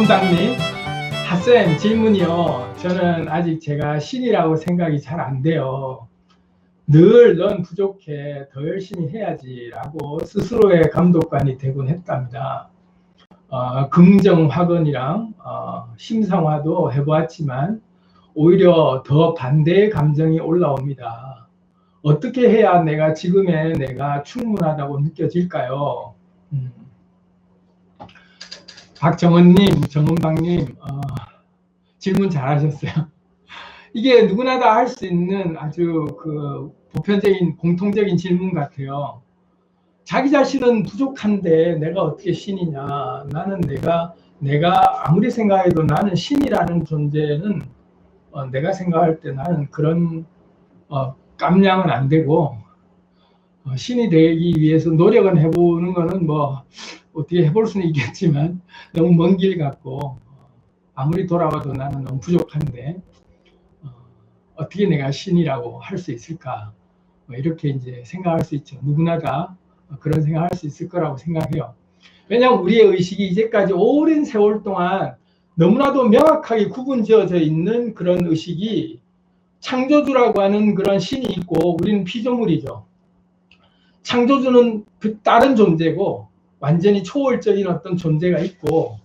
정은당님, 핫쌤 질문이요. 저는 아직 제가 신이라고 생각이 잘 안 돼요. 늘 넌 부족해, 더 열심히 해야지 라고 스스로의 감독관이 되곤 했답니다. 긍정 확언이랑 심상화도 해보았지만 오히려 더 반대의 감정이 올라옵니다. 어떻게 해야 내가 지금의 내가 충분하다고 느껴질까요? 박정은님, 정은방님, 질문 잘하셨어요. 이게 누구나 다 할 수 있는 아주 보편적인 공통적인 질문 같아요. 자기 자신은 부족한데 내가 어떻게 신이냐? 나는 내가 아무리 생각해도 나는 신이라는 존재는 내가 생각할 때 나는 그런 깜냥은 안 되고 신이 되기 위해서 노력은 해보는 거는 뭐 어떻게 해볼 수는 있겠지만 너무 먼 길 같고 아무리 돌아와도 나는 너무 부족한데 어떻게 내가 신이라고 할 수 있을까? 이렇게 이제 생각할 수 있죠. 누구나 다 그런 생각할 수 있을 거라고 생각해요. 왜냐하면 우리의 의식이 이제까지 오랜 세월 동안 너무나도 명확하게 구분 지어져 있는 그런 의식이 창조주라고 하는 그런 신이 있고 우리는 피조물이죠. 창조주는 다른 존재고 완전히 초월적인 어떤 존재가 있고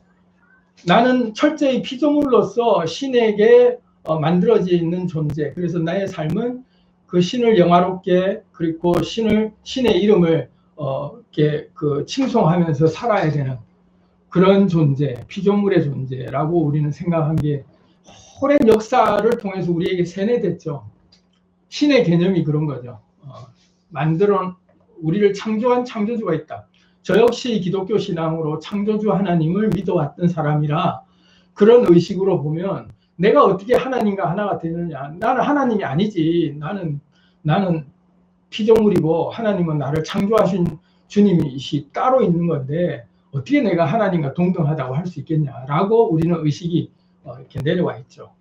나는 철저히 피조물로서 신에게 만들어져 있는 존재. 그래서 나의 삶은 그 신을 영화롭게 그리고 신의 이름을 이렇게 칭송하면서 살아야 되는 그런 존재, 피조물의 존재라고 우리는 생각한 게 오랜 역사를 통해서 우리에게 세뇌됐죠. 신의 개념이 그런 거죠. 우리를 창조한 창조주가 있다. 저 역시 기독교 신앙으로 창조주 하나님을 믿어왔던 사람이라 그런 의식으로 보면 내가 어떻게 하나님과 하나가 되느냐. 나는 하나님이 아니지. 나는 피조물이고 하나님은 나를 창조하신 주님이시 따로 있는 건데 어떻게 내가 하나님과 동등하다고 할 수 있겠냐라고 우리는 의식이 이렇게 내려와 있죠.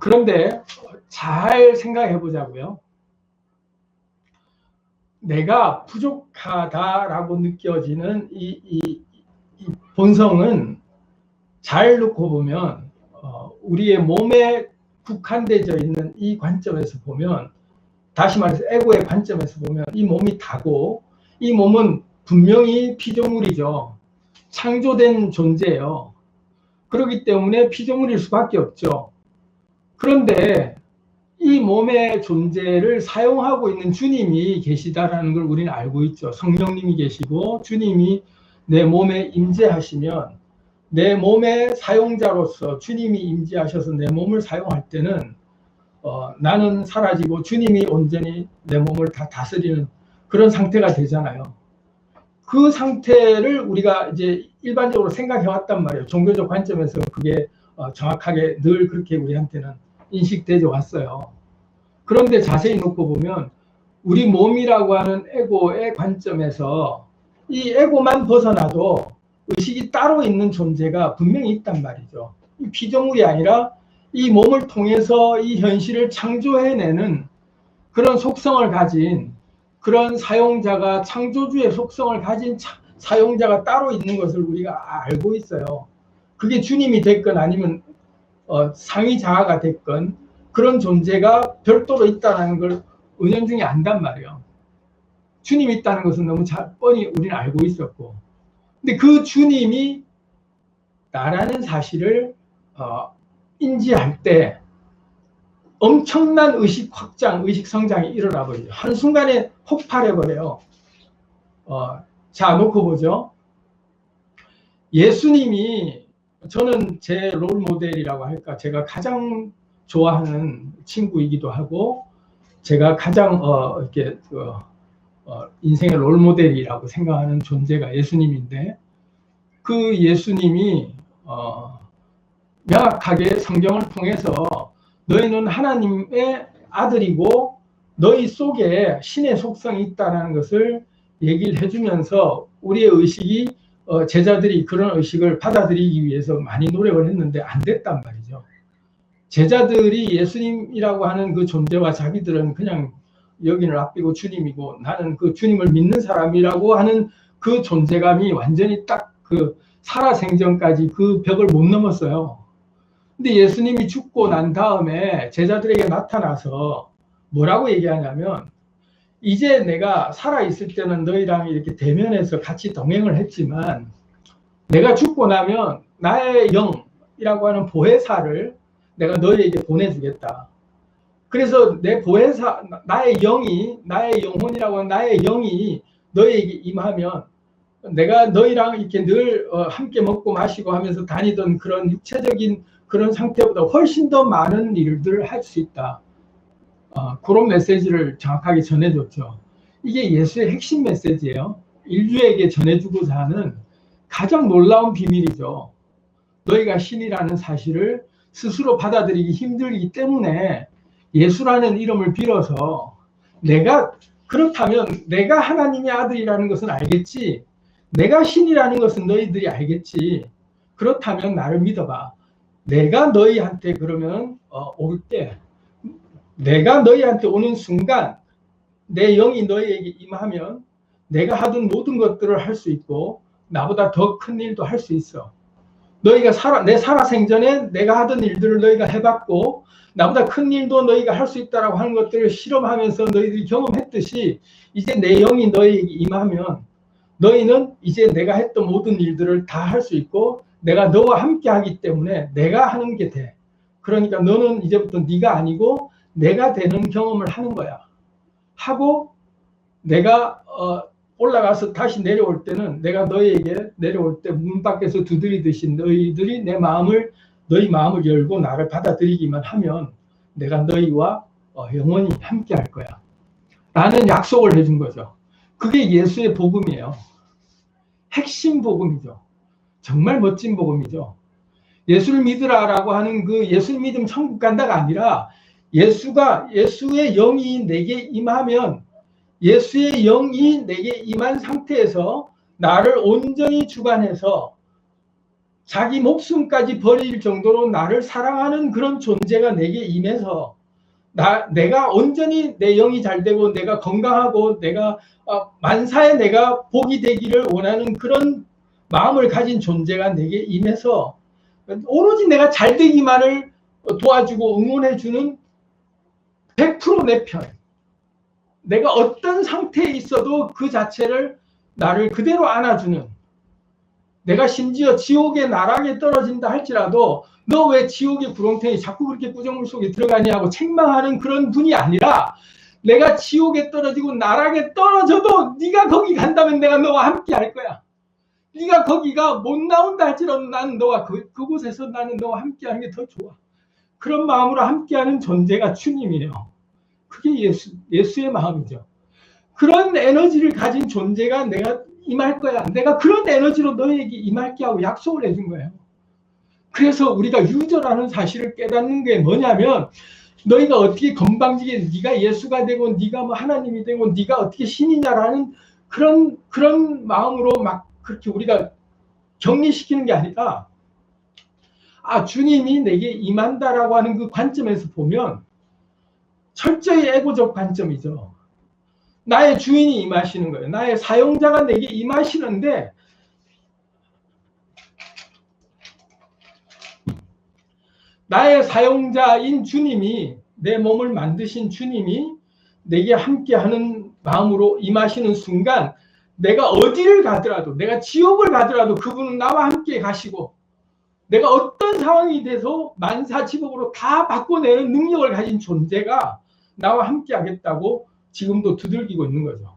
그런데 잘 생각해 보자고요. 내가 부족하다라고 느껴지는 이 본성은 잘 놓고 보면 우리의 몸에 국한되어 있는 이 관점에서 보면 다시 말해서 에고의 관점에서 보면 이 몸이 다고 이 몸은 분명히 피조물이죠. 창조된 존재예요. 그렇기 때문에 피조물일 수밖에 없죠. 그런데 이 몸의 존재를 사용하고 있는 주님이 계시다라는 걸 우리는 알고 있죠. 성령님이 계시고 주님이 내 몸에 임재하시면 내 몸의 사용자로서 주님이 임재하셔서 내 몸을 사용할 때는 나는 사라지고 주님이 온전히 내 몸을 다 다스리는 그런 상태가 되잖아요. 그 상태를 우리가 이제 일반적으로 생각해 왔단 말이에요. 종교적 관점에서 그게 정확하게 늘 그렇게 우리한테는 인식되어 왔어요. 그런데 자세히 놓고 보면 우리 몸이라고 하는 에고의 관점에서 이 에고만 벗어나도 의식이 따로 있는 존재가 분명히 있단 말이죠. 이 피조물이 아니라 이 몸을 통해서 이 현실을 창조해내는 그런 속성을 가진 그런 사용자가 창조주의 속성을 가진 사용자가 따로 있는 것을 우리가 알고 있어요. 그게 주님이 됐건 아니면 상위 자아가 됐건 그런 존재가 별도로 있다는 걸 은연중에 안단 말이에요. 주님이 있다는 것은 너무 뻔히 우리는 알고 있었고 근데 그 주님이 나라는 사실을 인지할 때 엄청난 의식 확장, 의식 성장이 일어나 버리죠. 한순간에 폭발해 버려요. 자, 놓고 보죠. 예수님이 저는 제 롤 모델이라고 할까, 제가 가장 좋아하는 친구이기도 하고, 제가 가장 이렇게 인생의 롤 모델이라고 생각하는 존재가 예수님인데, 그 예수님이 명확하게 성경을 통해서 너희는 하나님의 아들이고 너희 속에 신의 속성이 있다는 것을 얘기를 해주면서 우리의 의식이 제자들이 그런 의식을 받아들이기 위해서 많이 노력을 했는데 안 됐단 말이죠. 제자들이 예수님이라고 하는 그 존재와 자기들은 그냥 여기는 앞이고 주님이고 나는 그 주님을 믿는 사람이라고 하는 그 존재감이 완전히 딱 살아생전까지 그 벽을 못 넘었어요. 근데 예수님이 죽고 난 다음에 제자들에게 나타나서 뭐라고 얘기하냐면, 이제 내가 살아있을 때는 너희랑 이렇게 대면해서 같이 동행을 했지만 내가 죽고 나면 나의 영이라고 하는 보혜사를 내가 너희에게 보내주겠다. 그래서 내 보혜사, 나의 영이, 나의 영혼이라고 하는 나의 영이 너희에게 임하면 내가 너희랑 이렇게 늘 함께 먹고 마시고 하면서 다니던 그런 육체적인 그런 상태보다 훨씬 더 많은 일들을 할 수 있다. 그런 메시지를 정확하게 전해줬죠. 이게 예수의 핵심 메시지예요. 인류에게 전해주고자 하는 가장 놀라운 비밀이죠. 너희가 신이라는 사실을 스스로 받아들이기 힘들기 때문에 예수라는 이름을 빌어서 그렇다면 내가 하나님의 아들이라는 것은 알겠지, 내가 신이라는 것은 너희들이 알겠지, 그렇다면 나를 믿어봐. 내가 너희한테 그러면 올 때, 내가 너희한테 오는 순간 내 영이 너희에게 임하면 내가 하던 모든 것들을 할 수 있고 나보다 더 큰 일도 할 수 있어. 너희가 내 살아생전에 내가 하던 일들을 너희가 해봤고 나보다 큰 일도 너희가 할 수 있다라고 하는 것들을 실험하면서 너희들이 경험했듯이 이제 내 영이 너희에게 임하면 너희는 이제 내가 했던 모든 일들을 다 할 수 있고 내가 너와 함께 하기 때문에 내가 하는 게 돼. 그러니까 너는 이제부터 네가 아니고 내가 되는 경험을 하는 거야. 하고 내가 올라가서 다시 내려올 때는 내가 너희에게 내려올 때 문 밖에서 두드리듯이 너희들이 너희 마음을 열고 나를 받아들이기만 하면 내가 너희와 영원히 함께 할 거야 라는 약속을 해준 거죠. 그게 예수의 복음이에요. 핵심 복음이죠. 정말 멋진 복음이죠. 예수를 믿으라라고 하는 그 예수 믿으면 천국 간다가 아니라 예수의 영이 내게 임하면 예수의 영이 내게 임한 상태에서 나를 온전히 주관해서 자기 목숨까지 버릴 정도로 나를 사랑하는 그런 존재가 내게 임해서 내가 온전히 내 영이 잘 되고 내가 건강하고 내가 만사에 내가 복이 되기를 원하는 그런 마음을 가진 존재가 내게 임해서 오로지 내가 잘 되기만을 도와주고 응원해주는 100% 내 편. 내가 어떤 상태에 있어도 그 자체를 나를 그대로 안아주는, 내가 심지어 지옥의 나락에 떨어진다 할지라도 너 왜 지옥의 구렁텅이 자꾸 그렇게 구정물 속에 들어가냐고 책망하는 그런 분이 아니라 내가 지옥에 떨어지고 나락에 떨어져도 네가 거기 간다면 내가 너와 함께 할 거야. 네가 거기가 못 나온다 할지라도 나는 너와 그곳에서 나는 너와 함께 하는 게 더 좋아. 그런 마음으로 함께하는 존재가 주님이에요. 그게 예수의 마음이죠. 그런 에너지를 가진 존재가 내가 임할 거야. 내가 그런 에너지로 너에게 임할게 하고 약속을 해준 거예요. 그래서 우리가 유저라는 사실을 깨닫는 게 뭐냐면 너희가 어떻게 건방지게 네가 예수가 되고 네가 뭐 하나님이 되고 네가 어떻게 신이냐라는 그런 마음으로 막 그렇게 우리가 격리시키는 게 아니라 주님이 내게 임한다라고 하는 그 관점에서 보면 철저히 에고적 관점이죠. 나의 주인이 임하시는 거예요. 나의 사용자가 내게 임하시는데 나의 사용자인 주님이, 내 몸을 만드신 주님이 내게 함께하는 마음으로 임하시는 순간 내가 어디를 가더라도, 내가 지옥을 가더라도 그분은 나와 함께 가시고 내가 어떤 상황이 돼서 만사지법으로 다 바꿔내는 능력을 가진 존재가 나와 함께 하겠다고 지금도 두들기고 있는 거죠.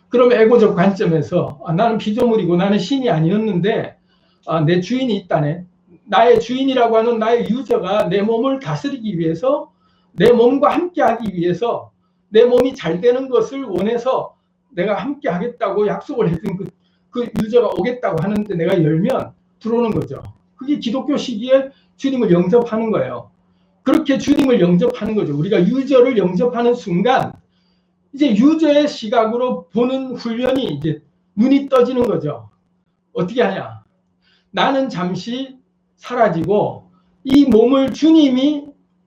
그럼 에고적 관점에서 나는 피조물이고 나는 신이 아니었는데 내 주인이 있다네. 나의 주인이라고 하는 나의 유저가 내 몸을 다스리기 위해서, 내 몸과 함께 하기 위해서, 내 몸이 잘 되는 것을 원해서 내가 함께 하겠다고 약속을 해준 그 유저가 오겠다고 하는데 내가 열면 들어오는 거죠. 그게 기독교 시기에 주님을 영접하는 거예요. 그렇게 주님을 영접하는 거죠. 우리가 유저를 영접하는 순간 이제 유저의 시각으로 보는 훈련이 이제 눈이 떠지는 거죠. 어떻게 하냐? 나는 잠시 사라지고 이 몸을 주님이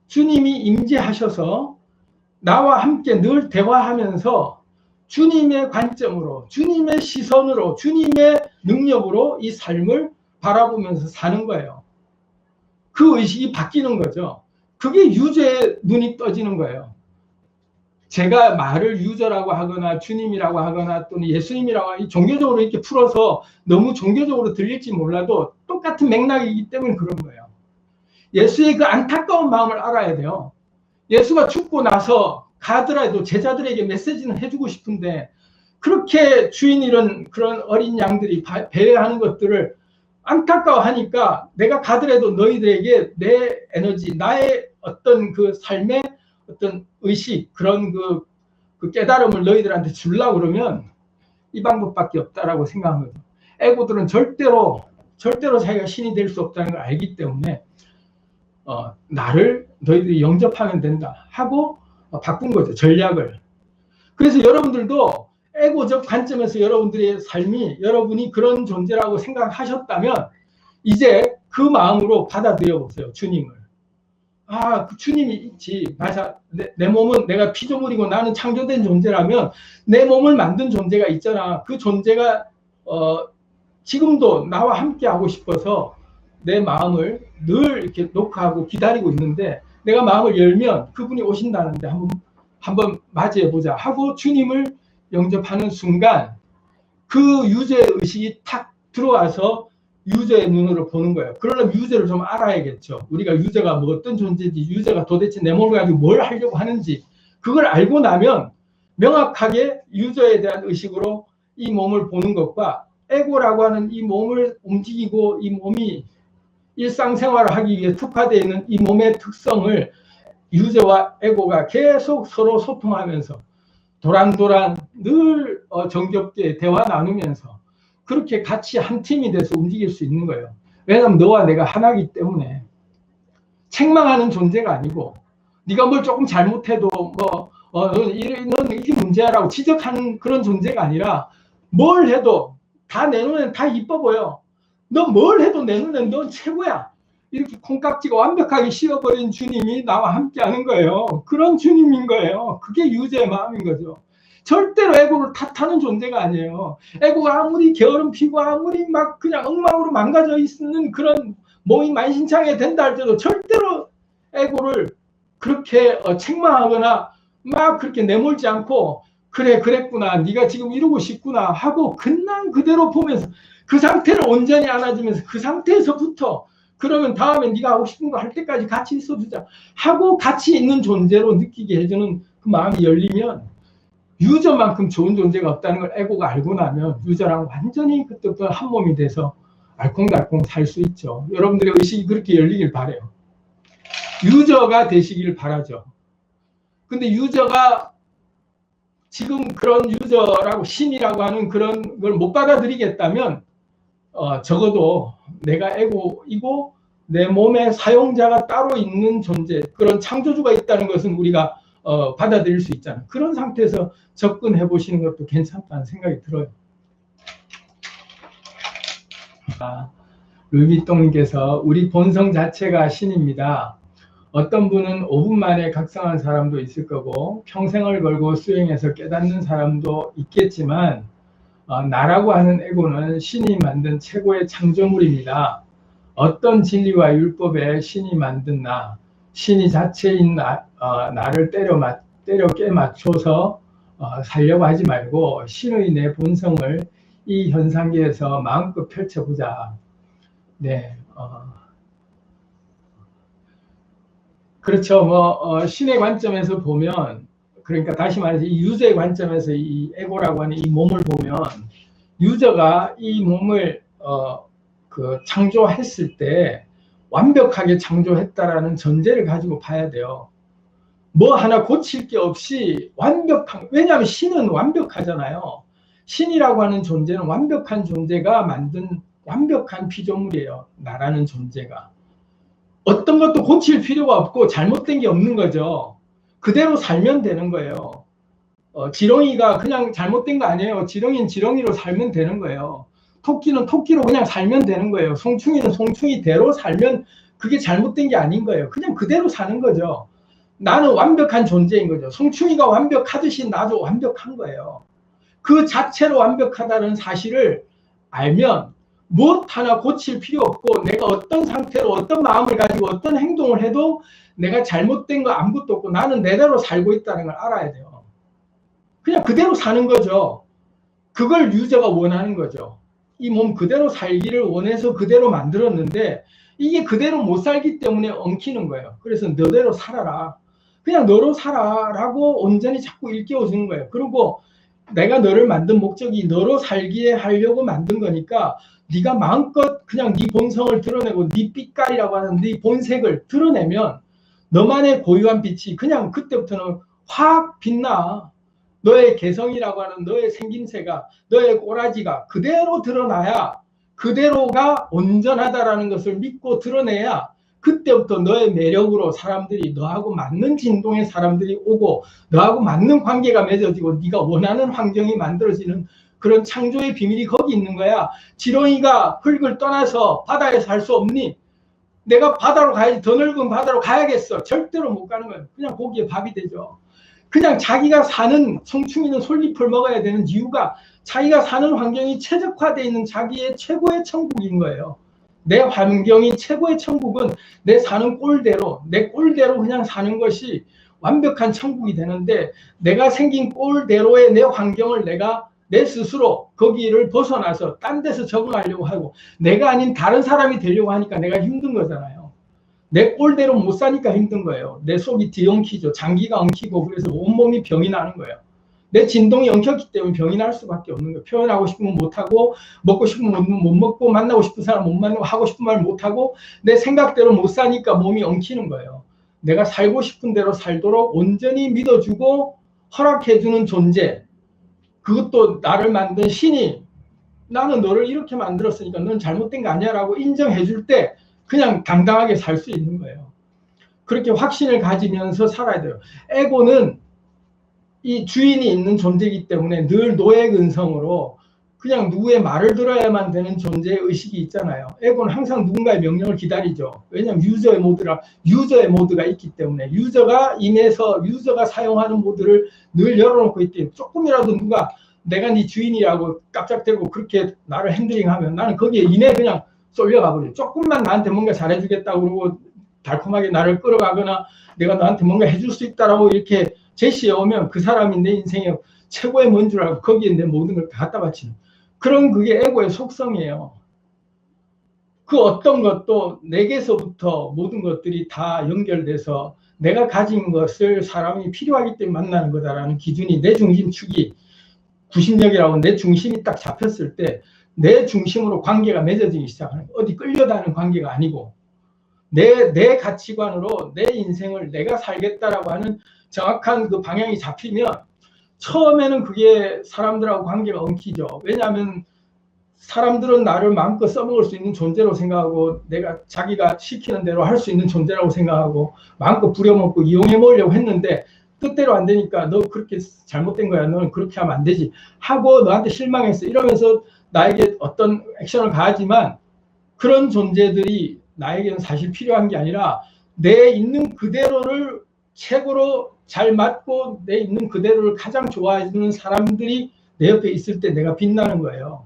임재하셔서 나와 함께 늘 대화하면서 주님의 관점으로, 주님의 시선으로, 주님의 능력으로 이 삶을 바라보면서 사는 거예요. 그 의식이 바뀌는 거죠. 그게 유죄의 눈이 떠지는 거예요. 제가 말을 유저라고 하거나 주님이라고 하거나 또는 예수님이라고 하거나 종교적으로 이렇게 풀어서 너무 종교적으로 들릴지 몰라도 똑같은 맥락이기 때문에 그런 거예요. 예수의 그 안타까운 마음을 알아야 돼요. 예수가 죽고 나서 가더라도 제자들에게 메시지는 해주고 싶은데 그렇게 주인 잃은 그런 어린 양들이 배회하는 것들을 안타까워하니까 내가 가더라도 너희들에게 내 에너지, 나의 어떤 그 삶의 어떤 의식, 그런 그 깨달음을 너희들한테 주려고 그러면 이 방법밖에 없다라고 생각합니다. 에고들은 절대로 자기가 신이 될 수 없다는 걸 알기 때문에 나를 너희들이 영접하면 된다 하고 바꾼 거죠, 전략을. 그래서 여러분들도 에고적 관점에서 여러분들의 삶이 여러분이 그런 존재라고 생각하셨다면 이제 그 마음으로 받아들여 보세요, 주님을. 그 주님이 있지. 맞아. 내 몸은 내가 피조물이고 나는 창조된 존재라면 내 몸을 만든 존재가 있잖아. 그 존재가 지금도 나와 함께 하고 싶어서 내 마음을 늘 이렇게 녹화하고 기다리고 있는데 내가 마음을 열면 그분이 오신다는데 한번 맞이해 보자 하고 주님을 영접하는 순간 그 유죄 의식이 탁 들어와서 유죄의 눈으로 보는 거예요. 그러려면 유죄를 좀 알아야겠죠. 우리가 유죄가 뭐 어떤 존재인지, 유죄가 도대체 내 몸을 가지고 뭘 하려고 하는지 그걸 알고 나면 명확하게 유죄에 대한 의식으로 이 몸을 보는 것과 에고라고 하는 이 몸을 움직이고 이 몸이 일상생활을 하기 위해 특화되어 있는 이 몸의 특성을 유죄와 에고가 계속 서로 소통하면서 도란도란 늘 정겹게 대화 나누면서 그렇게 같이 한 팀이 돼서 움직일 수 있는 거예요. 왜냐하면 너와 내가 하나이기 때문에 책망하는 존재가 아니고 네가 뭘 조금 잘못해도 너는 이게 문제야라고 지적하는 그런 존재가 아니라 뭘 해도 다 내 눈엔 다 이뻐 보여. 너 뭘 해도 내 눈엔 넌 최고야. 이렇게 콩깍지가 완벽하게 씌워버린 주님이 나와 함께 하는 거예요. 그런 주님인 거예요. 그게 유죄의 마음인 거죠. 절대로 에고를 탓하는 존재가 아니에요. 에고가 아무리 게으름 피고 아무리 막 그냥 엉망으로 망가져 있는 그런 몸이 만신창이 된다 할 때도 절대로 에고를 그렇게 책망하거나 막 그렇게 내몰지 않고 그래 그랬구나 네가 지금 이러고 싶구나 하고 그냥 그대로 보면서 그 상태를 온전히 안아주면서 그 상태에서부터 그러면 다음에 네가 하고 싶은 거 할 때까지 같이 있어주자 하고 같이 있는 존재로 느끼게 해주는 그 마음이 열리면 유저만큼 좋은 존재가 없다는 걸 에고가 알고 나면 유저랑 완전히 그때부터 한 몸이 돼서 알콩달콩 살 수 있죠. 여러분들의 의식이 그렇게 열리길 바라요. 유저가 되시길 바라죠. 근데 유저가 지금 그런 유저라고 신이라고 하는 그런 걸 못 받아들이겠다면 적어도 내가 에고이고 내 몸의 사용자가 따로 있는 존재, 그런 창조주가 있다는 것은 우리가 받아들일 수 있잖아요. 그런 상태에서 접근해 보시는 것도 괜찮다는 생각이 들어요. 루이비통님께서 우리 본성 자체가 신입니다. 어떤 분은 5분 만에 각성한 사람도 있을 거고 평생을 걸고 수행해서 깨닫는 사람도 있겠지만 나라고 하는 에고는 신이 만든 최고의 창조물입니다. 어떤 진리와 율법에 신이 만든 신이 자체인 나를 때려 깨 맞춰서 살려고 하지 말고 신의 내 본성을 이 현상계에서 마음껏 펼쳐보자. 네, 그렇죠. 신의 관점에서 보면, 그러니까 다시 말해서 이 유저의 관점에서 이 에고라고 하는 이 몸을 보면, 유저가 이 몸을 창조했을 때 완벽하게 창조했다라는 전제를 가지고 봐야 돼요. 뭐 하나 고칠 게 없이 완벽한, 왜냐하면 신은 완벽하잖아요. 신이라고 하는 존재는 완벽한 존재가 만든 완벽한 피조물이에요. 나라는 존재가. 어떤 것도 고칠 필요가 없고 잘못된 게 없는 거죠. 그대로 살면 되는 거예요. 지렁이가 그냥 잘못된 거 아니에요. 지렁이는 지렁이로 살면 되는 거예요. 토끼는 토끼로 그냥 살면 되는 거예요. 송충이는 송충이대로 살면 그게 잘못된 게 아닌 거예요. 그냥 그대로 사는 거죠. 나는 완벽한 존재인 거죠. 송충이가 완벽하듯이 나도 완벽한 거예요. 그 자체로 완벽하다는 사실을 알면 무엇 하나 고칠 필요 없고 내가 어떤 상태로 어떤 마음을 가지고 어떤 행동을 해도 내가 잘못된 거 아무것도 없고 나는 내대로 살고 있다는 걸 알아야 돼요. 그냥 그대로 사는 거죠. 그걸 유저가 원하는 거죠. 이 몸 그대로 살기를 원해서 그대로 만들었는데 이게 그대로 못 살기 때문에 엉키는 거예요. 그래서 너대로 살아라. 그냥 너로 살아라고 온전히 자꾸 일깨워주는 거예요. 그리고 내가 너를 만든 목적이 너로 살기에 하려고 만든 거니까 네가 마음껏 그냥 네 본성을 드러내고 네 빛깔이라고 하는 네 본색을 드러내면 너만의 고유한 빛이 그냥 그때부터는 확 빛나. 너의 개성이라고 하는 너의 생김새가 너의 꼬라지가 그대로 드러나야 그대로가 온전하다라는 것을 믿고 드러내야 그때부터 너의 매력으로 사람들이 너하고 맞는 진동의 사람들이 오고 너하고 맞는 관계가 맺어지고 네가 원하는 환경이 만들어지는 그런 창조의 비밀이 거기 있는 거야. 지렁이가 흙을 떠나서 바다에 살 수 없니? 내가 바다로 가야지. 더 넓은 바다로 가야겠어. 절대로 못 가는 거예요. 그냥 거기에 밥이 되죠. 그냥 자기가 사는 성충이는 솔잎을 먹어야 되는 이유가 자기가 사는 환경이 최적화되어 있는 자기의 최고의 천국인 거예요. 내 환경이 최고의 천국은 내 사는 꼴대로 내 꼴대로 그냥 사는 것이 완벽한 천국이 되는데 내가 생긴 꼴대로의 내 환경을 내가 내 스스로 거기를 벗어나서 딴 데서 적응하려고 하고 내가 아닌 다른 사람이 되려고 하니까 내가 힘든 거잖아요. 내 꼴대로 못 사니까 힘든 거예요. 내 속이 뒤엉키죠. 장기가 엉키고 그래서 온몸이 병이 나는 거예요. 내 진동이 엉켰기 때문에 병이 날 수밖에 없는 거예요. 표현하고 싶으면 못하고 먹고 싶으면 못 먹고 만나고 싶은 사람 못 만나고 하고 싶은 말 못하고 내 생각대로 못 사니까 몸이 엉키는 거예요. 내가 살고 싶은 대로 살도록 온전히 믿어주고 허락해주는 존재, 그것도 나를 만든 신이 나는 너를 이렇게 만들었으니까 넌 잘못된 거 아니야 라고 인정해줄 때 그냥 당당하게 살 수 있는 거예요. 그렇게 확신을 가지면서 살아야 돼요. 에고는 이 주인이 있는 존재이기 때문에 늘 노예근성으로 그냥 누구의 말을 들어야만 되는 존재의 의식이 있잖아요. 에고는 항상 누군가의 명령을 기다리죠. 왜냐하면 유저의 모드가 있기 때문에 유저가 임해서 유저가 사용하는 모드를 늘 열어놓고 있기 조금이라도 누가 내가 네 주인이라고 깜짝대고 그렇게 나를 핸들링하면 나는 거기에 이내 그냥 쏠려가 버려요. 조금만 나한테 뭔가 잘해주겠다고 그러고 달콤하게 나를 끌어가거나 내가 너한테 뭔가 해줄 수 있다라고 이렇게 제시해 오면 그 사람이 내 인생의 최고의 뭔 줄 알고 거기에 내 모든 걸 갖다 바치는 그런 그게 에고의 속성이에요. 그 어떤 것도 내게서부터 모든 것들이 다 연결돼서 내가 가진 것을 사람이 필요하기 때문에 만나는 거다라는 기준이 내 중심축이 구심력이라고 내 중심이 딱 잡혔을 때 내 중심으로 관계가 맺어지기 시작하는 거예요. 어디 끌려다니는 관계가 아니고 내 가치관으로 내 인생을 내가 살겠다라고 하는 정확한 그 방향이 잡히면 처음에는 그게 사람들하고 관계가 엉키죠. 왜냐하면 사람들은 나를 마음껏 써먹을 수 있는 존재로 생각하고 내가 자기가 시키는 대로 할 수 있는 존재라고 생각하고 마음껏 부려먹고 이용해 먹으려고 했는데 뜻대로 안 되니까 너 그렇게 잘못된 거야. 너는 그렇게 하면 안 되지. 하고 너한테 실망했어. 이러면서 나에게 어떤 액션을 가하지만 그런 존재들이 나에게는 사실 필요한 게 아니라 내 있는 그대로를 최고로 잘 맞고 내 있는 그대로를 가장 좋아해주는 사람들이 내 옆에 있을 때 내가 빛나는 거예요.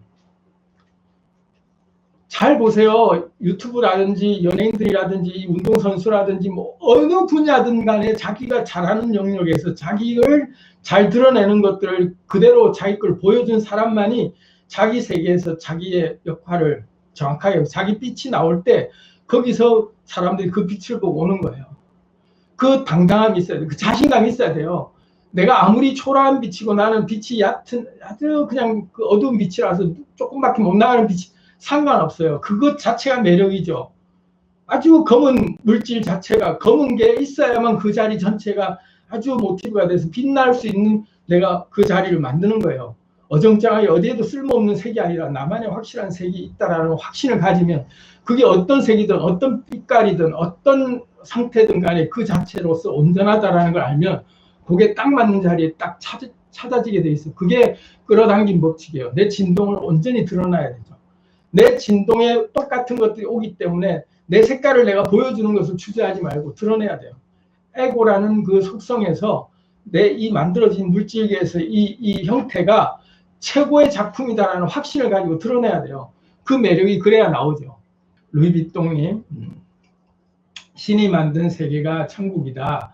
잘 보세요. 유튜브라든지 연예인들이라든지 운동선수라든지 뭐 어느 분야든 간에 자기가 잘하는 영역에서 자기를 잘 드러내는 것들을 그대로 자기 걸 보여준 사람만이 자기 세계에서 자기의 역할을 정확하게 자기 빛이 나올 때 거기서 사람들이 그 빛을 보고 오는 거예요. 그 당당함이 있어야 돼요. 그 자신감이 있어야 돼요. 내가 아무리 초라한 빛이고 나는 빛이 얕은 아주 그냥 그 어두운 빛이라서 조금밖에 못 나가는 빛이 상관없어요. 그것 자체가 매력이죠. 아주 검은 물질 자체가 검은 게 있어야만 그 자리 전체가 아주 모티브가 돼서 빛날 수 있는 내가 그 자리를 만드는 거예요. 어정쩡하게 어디에도 쓸모없는 색이 아니라 나만의 확실한 색이 있다라는 확신을 가지면 그게 어떤 색이든 어떤 빛깔이든 어떤 상태든 간에 그 자체로서 온전하다라는 걸 알면 그게 딱 맞는 자리에 딱 찾아지게 돼 있어요. 그게 끌어당긴 법칙이에요. 내 진동을 온전히 드러나야 되죠. 내 진동에 똑같은 것들이 오기 때문에 내 색깔을 내가 보여주는 것을 주저하지 말고 드러내야 돼요. 에고라는 그 속성에서 내 이 만들어진 물질계에서 이 형태가 최고의 작품이다라는 확신을 가지고 드러내야 돼요. 그 매력이 그래야 나오죠. 루이비통님, 신이 만든 세계가 천국이다.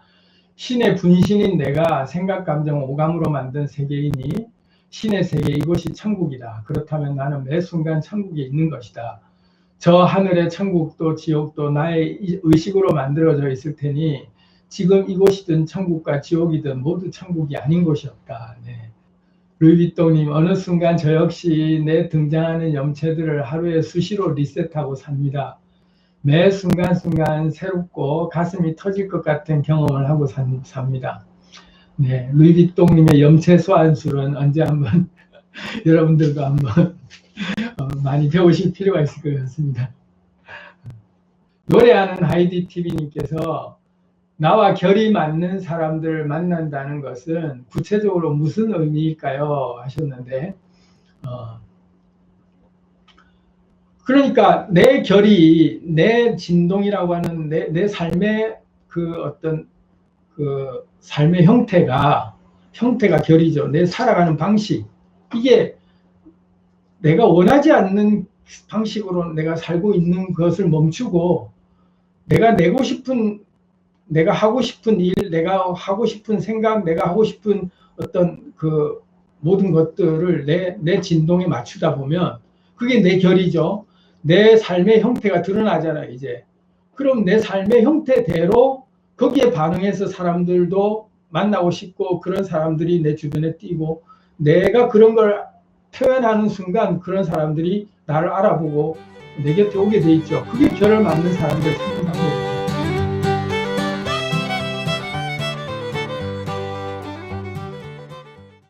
신의 분신인 내가 생각, 감정, 오감으로 만든 세계이니 신의 세계, 이곳이 천국이다. 그렇다면 나는 매 순간 천국에 있는 것이다. 저 하늘의 천국도 지옥도 나의 의식으로 만들어져 있을 테니 지금 이곳이든 천국과 지옥이든 모두 천국이 아닌 곳이 없다. 네. 루이비통님, 어느 순간 저 역시 내 등장하는 염체들을 하루에 수시로 리셋하고 삽니다. 매 순간순간 새롭고 가슴이 터질 것 같은 경험을 하고 삽니다. 네, 루이비통님의 염체 소환술은 언제 한번 여러분들도 한번 많이 배우실 필요가 있을 것 같습니다. 노래하는 하이디 TV님께서 나와 결이 맞는 사람들을 만난다는 것은 구체적으로 무슨 의미일까요? 하셨는데, 그러니까 내 결이, 내 진동이라고 하는 내 삶의 그 어떤 그 삶의 형태가 결이죠. 내 살아가는 방식. 이게 내가 원하지 않는 방식으로 내가 살고 있는 것을 멈추고 내가 내고 싶은, 내가 하고 싶은 일, 내가 하고 싶은 생각, 내가 하고 싶은 어떤 그 모든 것들을 내 진동에 맞추다 보면 그게 내 결이죠. 내 삶의 형태가 드러나잖아요, 이제. 그럼 내 삶의 형태대로 거기에 반응해서 사람들도 만나고 싶고 그런 사람들이 내 주변에 뛰고 내가 그런 걸 표현하는 순간 그런 사람들이 나를 알아보고 내 곁에 오게 돼 있죠. 그게 결을 맞는 사람들 찾는 방법입니다.